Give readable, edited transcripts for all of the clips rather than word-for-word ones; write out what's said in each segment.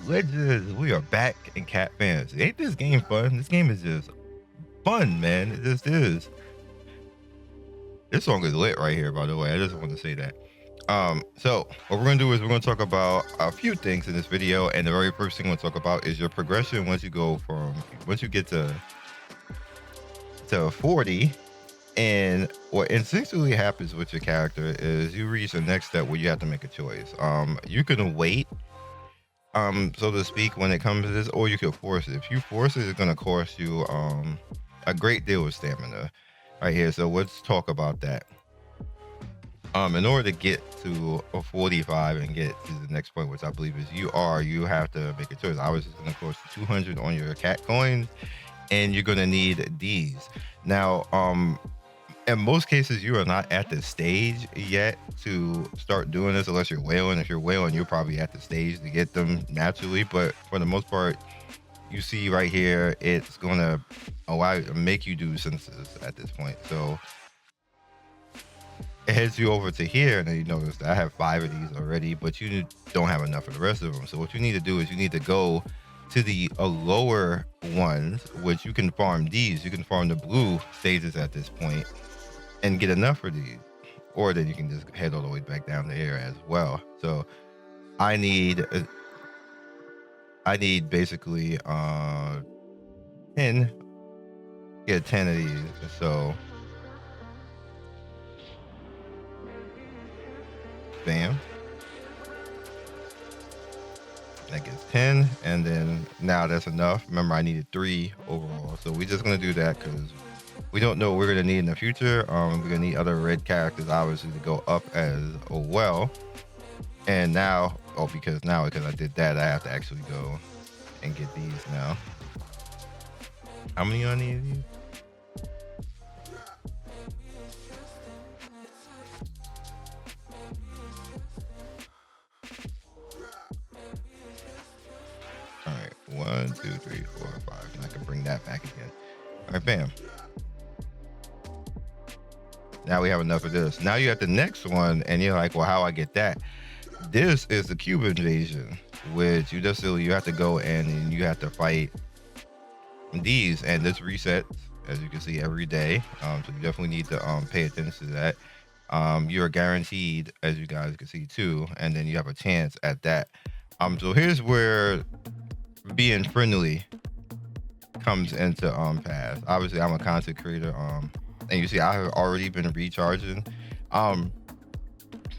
Legends, we are back in Cat Fans. Ain't this game fun? This game is just fun, man. It just is. This song is lit right here, by the way. I just want to say that. So what we're gonna do is we're gonna talk about a few things in this video, and the very first thing we'll talk about is your progression once you get to 40. And what instinctively happens with your character is you reach the next step where you have to make a choice. You can wait, so to speak, when it comes to this, or you can force it. If you force it, it's gonna cost you a great deal of stamina right here. So let's talk about that. In order to get to a 45 and get to the next point, which I believe is you have to make a choice. Obviously, it's gonna cost you 200 on your cat coins, and you're gonna need these. Now, in most cases, you are not at the stage yet to start doing this unless you're whaling. If you're whaling, you're probably at the stage to get them naturally. But for the most part, you see right here, it's gonna allow you to make you do sentences at this point. So it heads you over to here, and then you notice that I have 5 of these already, but you don't have enough of the rest of them. So what you need to do is you need to go to the lower ones, which you can farm these. You can farm the blue stages at this point and get enough for these, or then you can just head all the way back down the air as well. So I need basically 10 get 10 of these. So bam, that gets 10, and then now that's enough. Remember, I needed 3 overall, so we're just gonna do that because we don't know what we're gonna need in the future. We're gonna need other red characters obviously to go up as well. And now, because I did that, I have to actually go and get these now. How many I need of these? All right, 1, 2, 3, 4, 5, and I can bring that back again. All right, bam. Now we have enough of this. Now you have the next one, and you're like, well, how I get that? This is the cube invasion, which you have to go in and you have to fight these, and this resets, as you can see, every day. So you definitely need to pay attention to that. You're guaranteed, as you guys can see too, and then you have a chance at that. So here's where being friendly comes into path. Obviously, I'm a content creator, and you see I have already been recharging.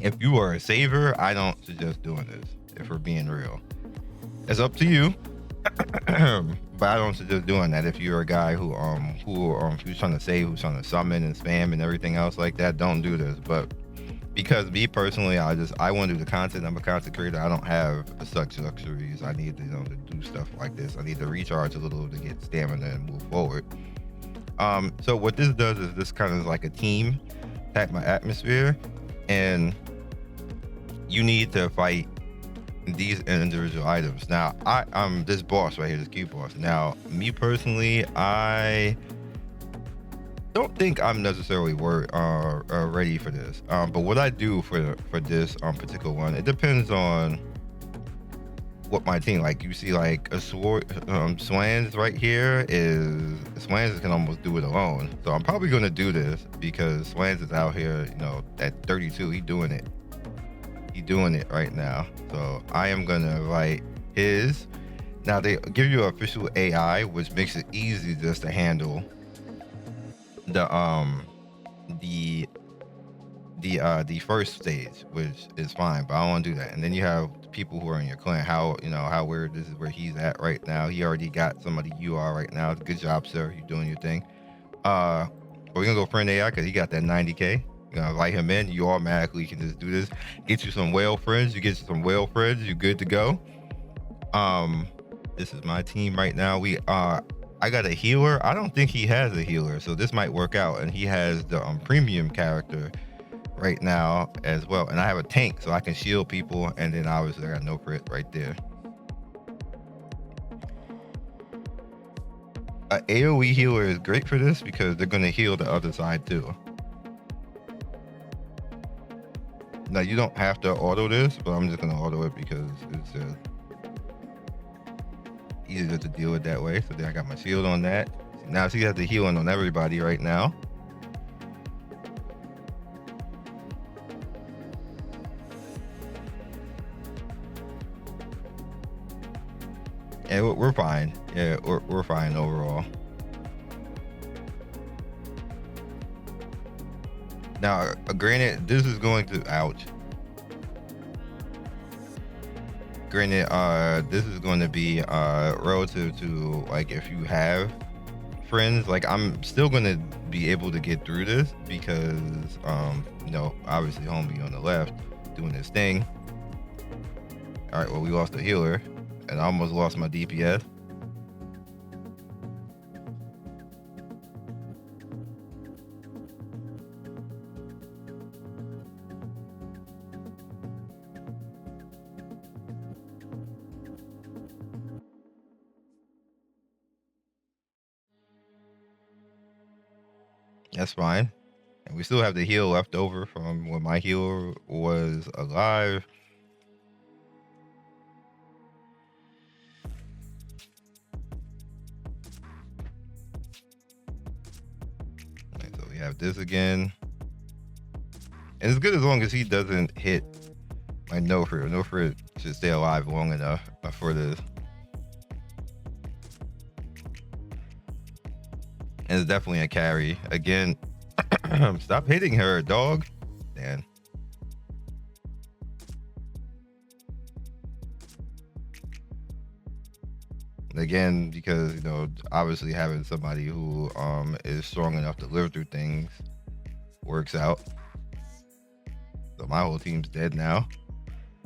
If you are a saver, I don't suggest doing this, if we're being real. It's up to you. But I don't suggest doing that if you're a guy who's trying to save, who's trying to summon and spam and everything else like that. Don't do this. But because me personally, I want to do the content. I'm a content creator. I don't have such luxuries. I need to do stuff like this. I need to recharge a little to get stamina and move forward. So what this does is this kind of like a team type of atmosphere, and you need to fight these individual items. Now I'm this boss right here, this cube boss. Now me personally, I don't think I'm necessarily ready for this. But what I do for this particular one, it depends on what my team, like you see, like a sword, Swans right here Swans can almost do it alone. So I'm probably gonna do this because Swans is out here, at 32, he's doing it right now. So I am gonna write his. Now they give you official AI, which makes it easy just to handle the first stage, which is fine, but I don't want to do that. And then you have people who are in your clan. This is where he's at right now. He already got somebody you are right now. Good job, sir. You're doing your thing. But we're gonna go friend AI because he got that 90k. You're gonna invite him in. You automatically can just do this. Get you some whale friends. You get you some whale friends. You're good to go. This is my team right now. I got a healer. I don't think he has a healer, so this might work out. And he has the premium character right now as well. And I have a tank, so I can shield people. And then obviously I got no crit right there. An AoE healer is great for this because they're gonna heal the other side too. Now you don't have to auto this, but I'm just gonna auto it because it's easier to deal with that way. So then I got my shield on that. Now she has the healing on everybody right now. And we're fine. Yeah, we're fine overall. Now, granted, this is going to ouch. Granted, this is going to be relative to like if you have friends. Like I'm still going to be able to get through this because you know, obviously homie on the left doing his thing. All right, well we lost the healer, and I almost lost my DPS. That's fine. And we still have the heal left over from when my healer was alive. Right, so we have this again. And it's good as long as he doesn't hit my no fruit. No fruit should stay alive long enough for this. And it's definitely a carry. Again, stop hitting her, dog. Man. Again, because you know, obviously having somebody who is strong enough to live through things works out. So my whole team's dead now.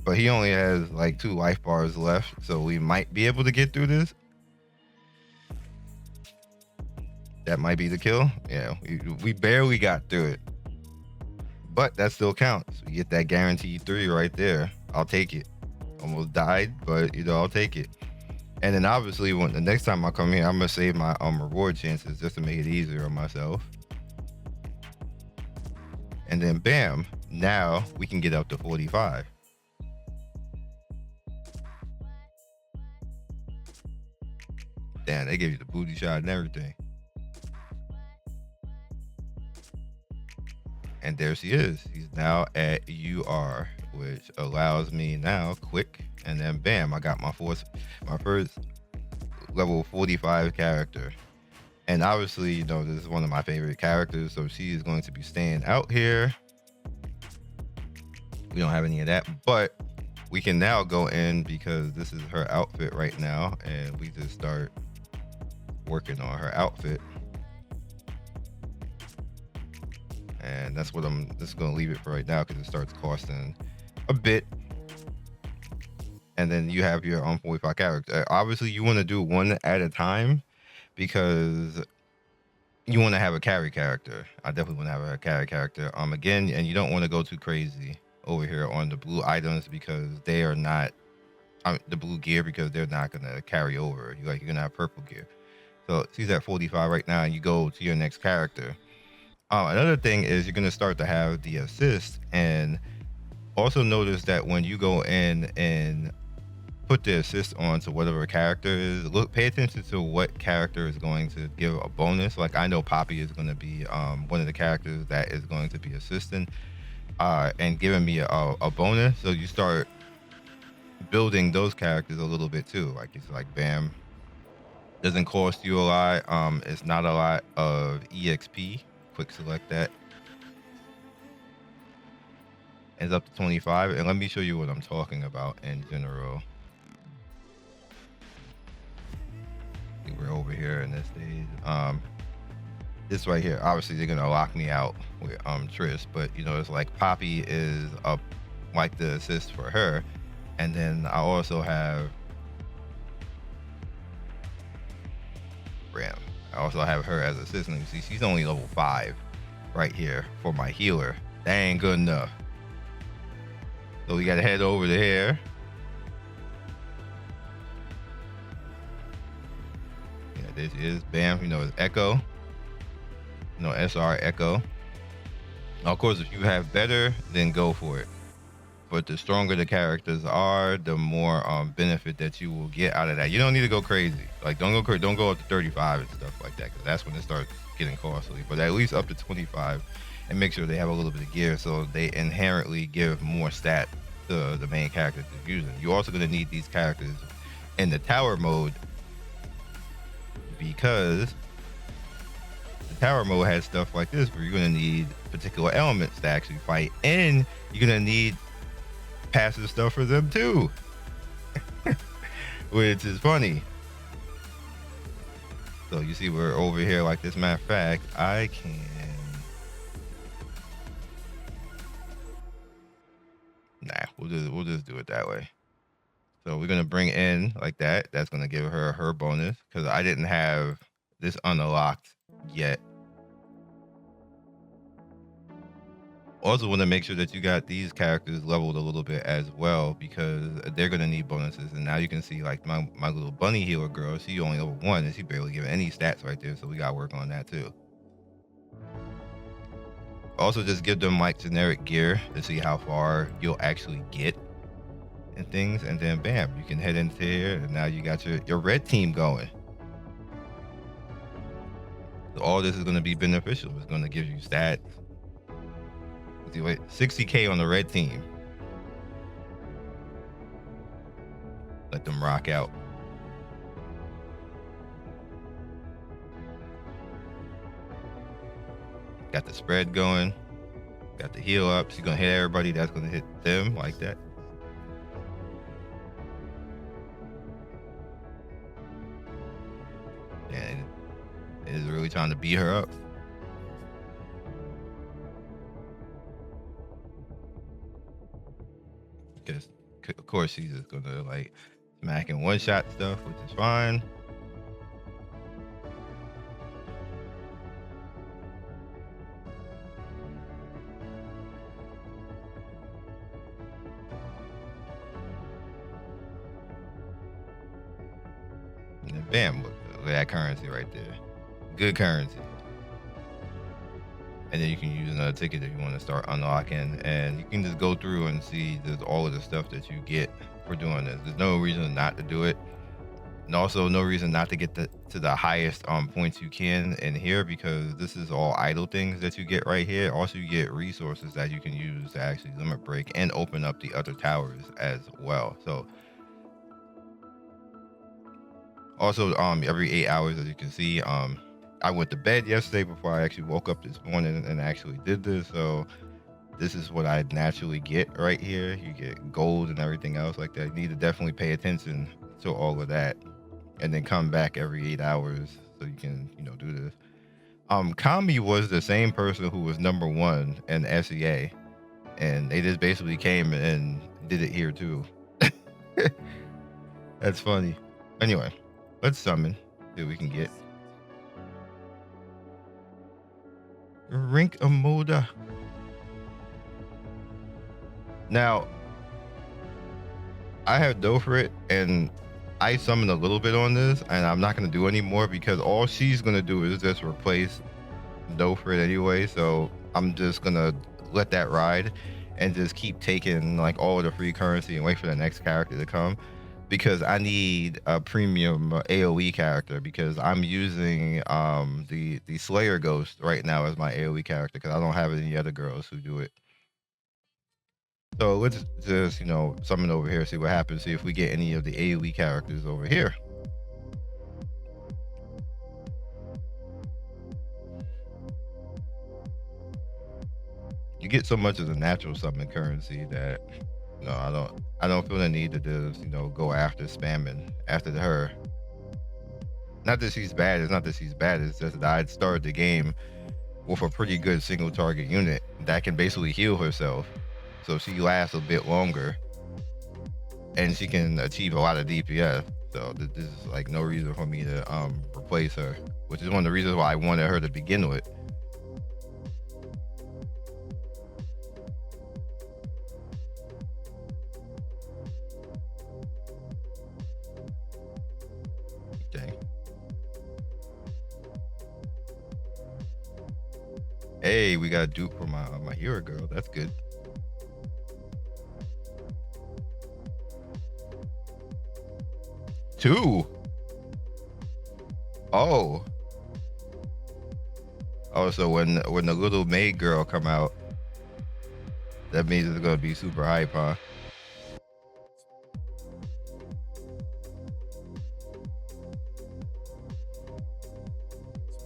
But he only has like 2 life bars left, so we might be able to get through this. That might be the kill. Yeah, we barely got through it. But that still counts. We get that guaranteed 3 right there. I'll take it. Almost died, but you know, I'll take it. And then obviously when the next time I come here, I'm gonna save my reward chances just to make it easier on myself. And then bam, now we can get up to 45. Damn, they give you the booty shot and everything. And there she is. He's now at UR, which allows me now quick, and then bam, I got my first level 45 character. And obviously, you know, this is one of my favorite characters, so she is going to be staying out here. We don't have any of that, but we can now go in because this is her outfit right now, and we just start working on her outfit. And that's what I'm just going to leave it for right now because it starts costing a bit. And then you have your 45 character. Obviously, you want to do one at a time because you want to have a carry character. I definitely want to have a carry character. Again, and you don't want to go too crazy over here on the blue items because they are not the blue gear because they're not going to carry over. You're going to have purple gear. So she's at 45 right now, and you go to your next character. Another thing is you're going to start to have the assist, and also notice that when you go in and put the assist on to whatever character is, pay attention to what character is going to give a bonus. Like I know Poppy is going to be one of the characters that is going to be assisting and giving me a bonus. So you start building those characters a little bit too. Like it's like bam, doesn't cost you a lot. It's not a lot of EXP. Quick select that. It's up to 25, and let me show you what I'm talking about in general. I think we're over here in this stage. This right here, obviously they're gonna lock me out with Triss, but you know, it's like Poppy is up like the assist for her, and then I also have Ram. I also have her as assistant. You see, she's only level 5 right here for my healer. That ain't good enough. So we gotta head over to here. Yeah, this is bam. You know, it's Echo. You know, SR Echo. Now, of course, if you have better, then go for it. But the stronger the characters are, the more benefit that you will get out of that. You don't need to go crazy. Like don't go up to 35 and stuff like that, because that's when it starts getting costly. But at least up to 25, and make sure they have a little bit of gear so they inherently give more stat to the main character that's using. You're also going to need these characters in the tower mode, because the tower mode has stuff like this where you're going to need particular elements to actually fight, and you're going to need passive stuff for them too. Which is funny. So you see we're over here like this. Matter of fact, I can we'll just do it that way. So we're gonna bring in like that. That's gonna give her bonus, because I didn't have this unlocked yet. Also want to make sure that you got these characters leveled a little bit as well, because they're gonna need bonuses. And now you can see like my little bunny healer girl, she only level 1 and she barely giving any stats right there. So we gotta work on that too. Also just give them like generic gear to see how far you'll actually get and things, and then bam, you can head into here, and now you got your red team going. So all this is going to be beneficial. It's going to give you stats. Let's see, wait, 60k on the red team. Let them rock out. Got the spread going. Got the heal up. She's going to hit everybody. That's going to hit them like that. And it is really trying to beat her up. Because of course she's just gonna like smack and one shot stuff, which is fine. And then bam, look at that currency right there. Good currency. And then you can use another ticket if you want to start unlocking, and you can just go through and see there's all of the stuff that you get for doing this. There's no reason not to do it, and also no reason not to get to the highest points you can in here, because this is all idle things that you get right here. Also, you get resources that you can use to actually limit break and open up the other towers as well. So also every 8 hours, as you can see, I went to bed yesterday before I actually woke up this morning and actually did this. So this is what I naturally get right here. You get gold and everything else like that. You need to definitely pay attention to all of that, and then come back every 8 hours so you can, do this. Kami was the same person who was #1 in SEA, and they just basically came and did it here too. That's funny. Anyway, let's summon, see what we can get. Rink Amoda. Now, I have Dofrit, and I summoned a little bit on this, and I'm not going to do any more because all she's going to do is just replace Dofrit anyway. So I'm just going to let that ride and just keep taking like all of the free currency and wait for the next character to come, because I need a premium AoE character, because I'm using the Slayer Ghost right now as my AoE character, because I don't have any other girls who do it. So let's just, summon over here, see what happens, see if we get any of the AoE characters over here. You get so much as a natural summon currency that I don't feel the need to just, go after spamming after her. Not that she's bad, it's not that she's bad, it's just that I'd started the game with a pretty good single target unit that can basically heal herself. So she lasts a bit longer and she can achieve a lot of DPS. So this is like no reason for me to replace her, which is one of the reasons why I wanted her to begin with. Okay. Hey, we got a dupe for my hero girl. That's good. 2. Oh. Oh, so when the little maid girl come out, that means it's gonna be super hype, huh?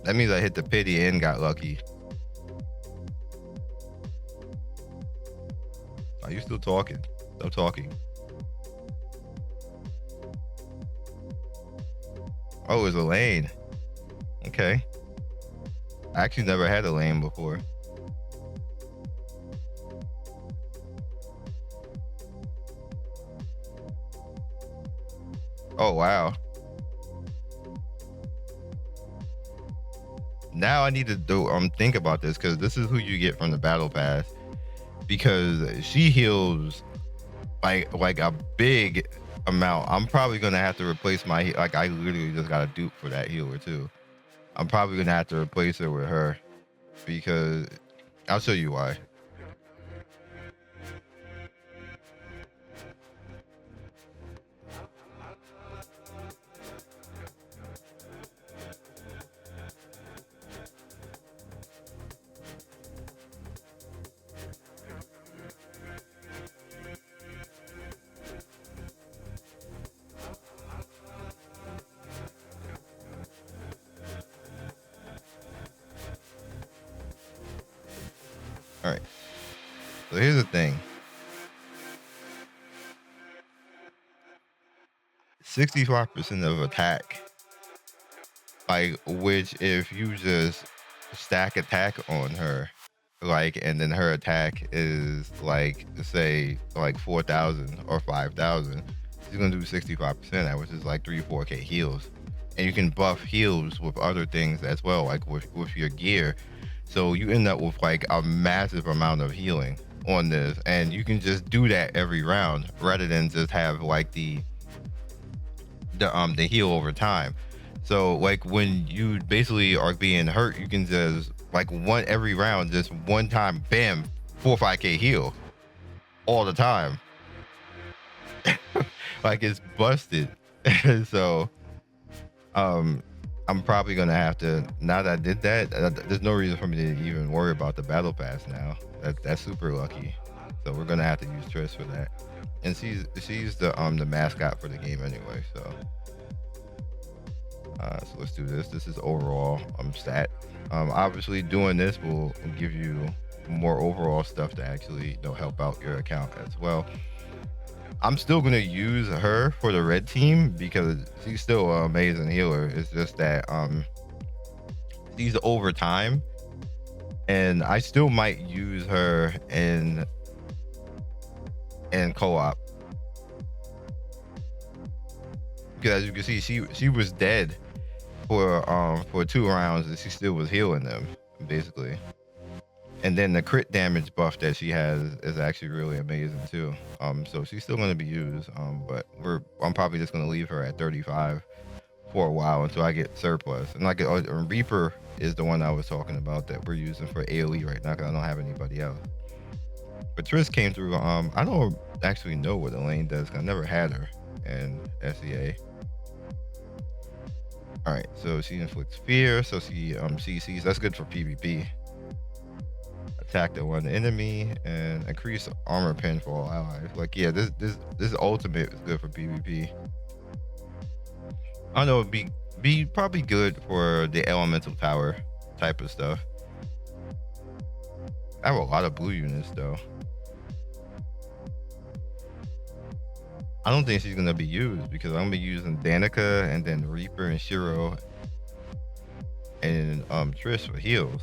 That means I hit the pity and got lucky. Are you still talking? Stop talking. Oh, it's a lane. Okay. I actually never had a lane before. Oh, wow. Now I need to think about this, because this is who you get from the battle pass, because she heals like a big amount. I'm probably gonna have to replace my, like, I literally just got a dupe for that healer too. I'm probably gonna have to replace her with her, because I'll show you why. All right. So here's the thing. 65% of attack, like, which if you just stack attack on her, like, and then her attack is like, say, like 4,000 or 5,000, she's gonna do 65%, which is like 3-4k heals. And you can buff heals with other things as well, like with your gear. So you end up with like a massive amount of healing on this, and you can just do that every round rather than just have like the heal over time. So like when you basically are being hurt, you can just like every round, just one time, bam, 4 or 5k heal all the time. Like, it's busted. So I'm probably gonna have to, now that I did that, there's no reason for me to even worry about the battle pass now. That's super lucky. So we're gonna have to use Triss for that. And she's the mascot for the game anyway, so so let's do this. This is overall stat. Obviously doing this will give you more overall stuff to actually help out your account as well. I'm still gonna use her for the red team because she's still an amazing healer. It's just that she's over time, and I still might use her in co-op, because as you can see, she was dead for 2 rounds and she still was healing them basically. And then the crit damage buff that she has is actually really amazing too. So she's still going to be used, but I'm probably just going to leave her at 35 for a while until I get surplus. And like Reaper is the one I was talking about that we're using for AoE right now, because I don't have anybody else. But Triss came through. I don't actually know what Elaine does, 'cause I never had her in SEA. All right, so she inflicts fear, so she CCs. That's good for PvP. Attack the one enemy and increase armor pen for all allies. Like, yeah, this ultimate is good for PvP. I know it'd be probably good for the elemental tower type of stuff. I have a lot of blue units though. I don't think she's gonna be used because I'm gonna be using Danica and then Reaper and Shiro and Triss for heals.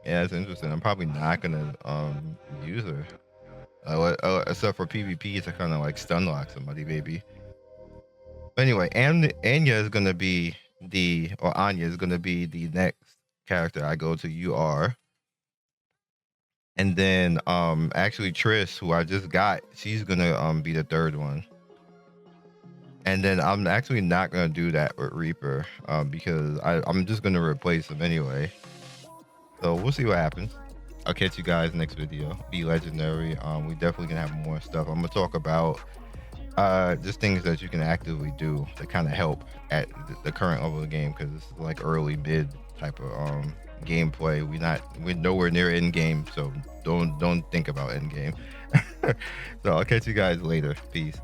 Yeah, it's interesting. I'm probably not gonna use her, except for PvP to kind of like stun lock somebody maybe. But anyway, Anya is gonna be Anya is gonna be the next character I go to UR. And then actually Triss, who I just got, she's gonna be the third one. And then I'm actually not gonna do that with Reaper because I'm just gonna replace him anyway. So we'll see what happens. I'll catch you guys next video. Be legendary. We definitely gonna have more stuff. I'm gonna talk about just things that you can actively do to kind of help at the current level of the game, because it's like early mid type of gameplay. We're nowhere near end game, so don't think about end game. So I'll catch you guys later. Peace.